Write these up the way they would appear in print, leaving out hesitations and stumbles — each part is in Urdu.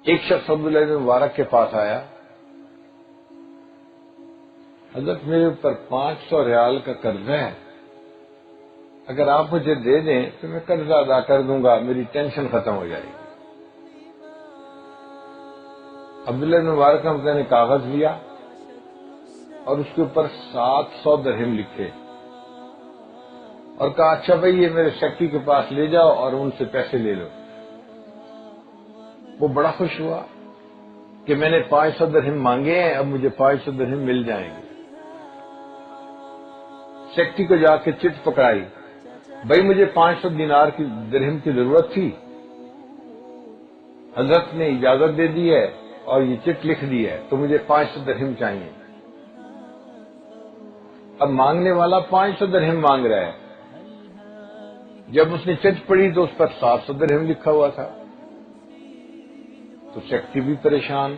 ایک شخص عبداللہ بن مبارک کے پاس آیا، حضرت میرے اوپر 500 ریال کا قرضہ ہے، اگر آپ مجھے دے دیں تو میں قرضہ ادا کر دوں گا، میری ٹینشن ختم ہو جائے گی۔ عبداللہ بن مبارک نے کاغذ لیا اور اس کے اوپر 700 درہم لکھے اور کہا اچھا بھائی یہ میرے سیکٹری کے پاس لے جاؤ اور ان سے پیسے لے لو۔ وہ بڑا خوش ہوا کہ میں نے 500 درہم مانگے ہیں، اب مجھے 500 درہم مل جائیں گے۔ سیکٹری کو جا کے چٹ پکڑائی، بھائی مجھے 500 درہم کی ضرورت تھی، حضرت نے اجازت دے دی ہے اور یہ چٹ لکھ دی ہے تو مجھے 500 درہم چاہیے۔ اب مانگنے والا 500 درہم مانگ رہا ہے، جب اس نے چٹ پڑھی تو اس پر 700 درہم لکھا ہوا تھا، تو سیکٹری بھی پریشان،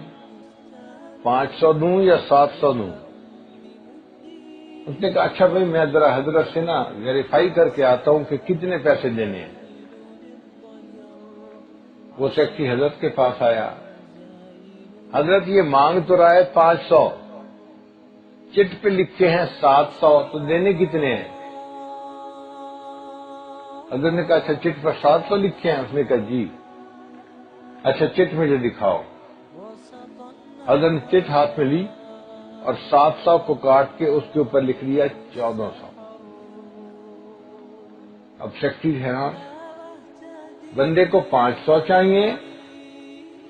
500 دوں یا 700 دوں؟ اس نے کہا اچھا بھائی میں ذرا حضرت سے ویریفائی کر کے آتا ہوں کہ کتنے پیسے دینے ہیں۔ وہ سیکٹری حضرت کے پاس آیا، حضرت یہ مانگ تو رہا ہے 500، چٹ پہ لکھے ہیں 700، تو دینے کتنے ہیں؟ حضرت نے کہا اچھا چٹ پر 700 لکھے ہیں؟ اس نے کہا جی۔ اچھا چٹ مجھے دکھاؤ۔ حضرت نے چٹ ہاتھ میں لی اور 700 کو کاٹ کے اس کے اوپر لکھ دیا 1400۔ اب سیکٹری حیران، بندے کو 500 چاہیے،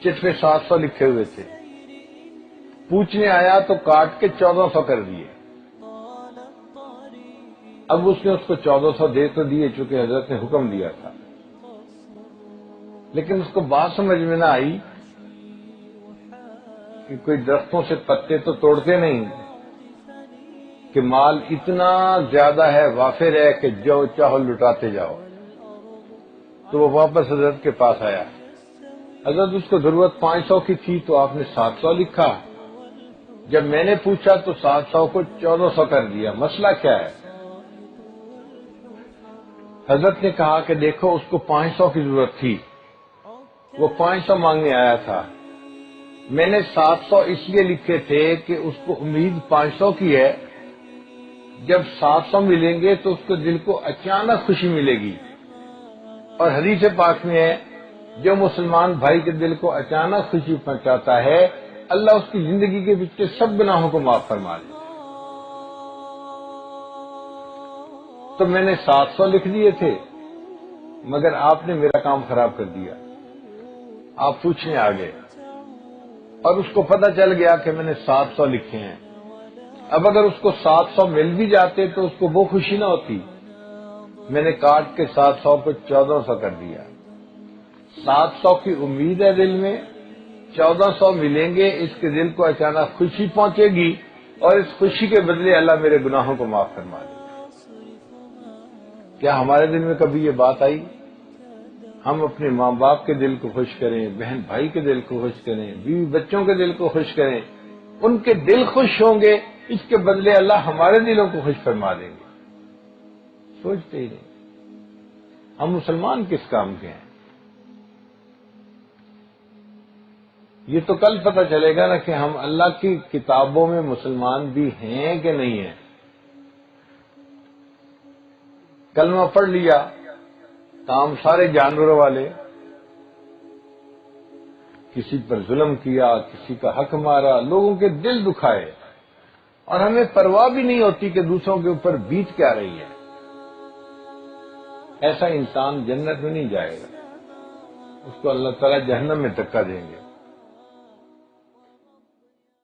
چٹ پہ 700 لکھے ہوئے تھے، پوچھنے آیا تو کاٹ کے 1400 کر دیے۔ اب اس نے اس کو 1400 دے تو دیے چونکہ حضرت نے حکم دیا تھا، لیکن اس کو بات سمجھ میں نہ آئی کہ کوئی درختوں سے پتے تو توڑتے نہیں کہ مال اتنا زیادہ ہے، وافر ہے کہ جو چاہو لٹاتے جاؤ۔ تو وہ واپس حضرت کے پاس آیا، حضرت اس کو ضرورت 500 کی تھی تو آپ نے 700 لکھا، جب میں نے پوچھا تو 700 کو 1400 کر دیا، مسئلہ کیا ہے؟ حضرت نے کہا کہ دیکھو اس کو 500 کی ضرورت تھی، وہ 500 مانگنے آیا تھا، میں نے 700 اس لیے لکھے تھے کہ اس کو امید 500 کی ہے، جب 700 ملیں گے تو اس کو دل کو اچانک خوشی ملے گی، اور حدیث پاک میں ہے جو مسلمان بھائی کے دل کو اچانک خوشی پہنچاتا ہے اللہ اس کی زندگی کے پیچھے سب گناہوں کو معاف فرما دیتا ہے۔ تو میں نے 700 لکھ دیے تھے مگر آپ نے میرا کام خراب کر دیا، آپ پوچھنے آ گئے اور اس کو پتہ چل گیا کہ میں نے 700 لکھے ہیں۔ اب اگر اس کو 700 مل بھی جاتے تو اس کو وہ خوشی نہ ہوتی، میں نے کاٹ کے 700 کو 1400 کر دیا۔ 700 کی امید ہے دل میں، 1400 ملیں گے، اس کے دل کو اچانک خوشی پہنچے گی اور اس خوشی کے بدلے اللہ میرے گناہوں کو معاف فرما دے گا۔ کیا ہمارے دل میں کبھی یہ بات آئی؟ ہم اپنے ماں باپ کے دل کو خوش کریں، بہن بھائی کے دل کو خوش کریں، بیوی بچوں کے دل کو خوش کریں، ان کے دل خوش ہوں گے، اس کے بدلے اللہ ہمارے دلوں کو خوش فرما دیں گے۔ سوچتے ہی نہیں، ہم مسلمان کس کام کے ہیں؟ یہ تو کل پتہ چلے گا نا کہ ہم اللہ کی کتابوں میں مسلمان بھی ہیں کہ نہیں ہیں۔ کلمہ پڑھ لیا، کام سارے جانوروں والے، کسی پر ظلم کیا، کسی کا حق مارا، لوگوں کے دل دکھائے، اور ہمیں پرواہ بھی نہیں ہوتی کہ دوسروں کے اوپر بیت کیا رہی ہے۔ ایسا انسان جنت میں نہیں جائے گا، اس کو اللہ تعالیٰ جہنم میں دھکا دیں گے۔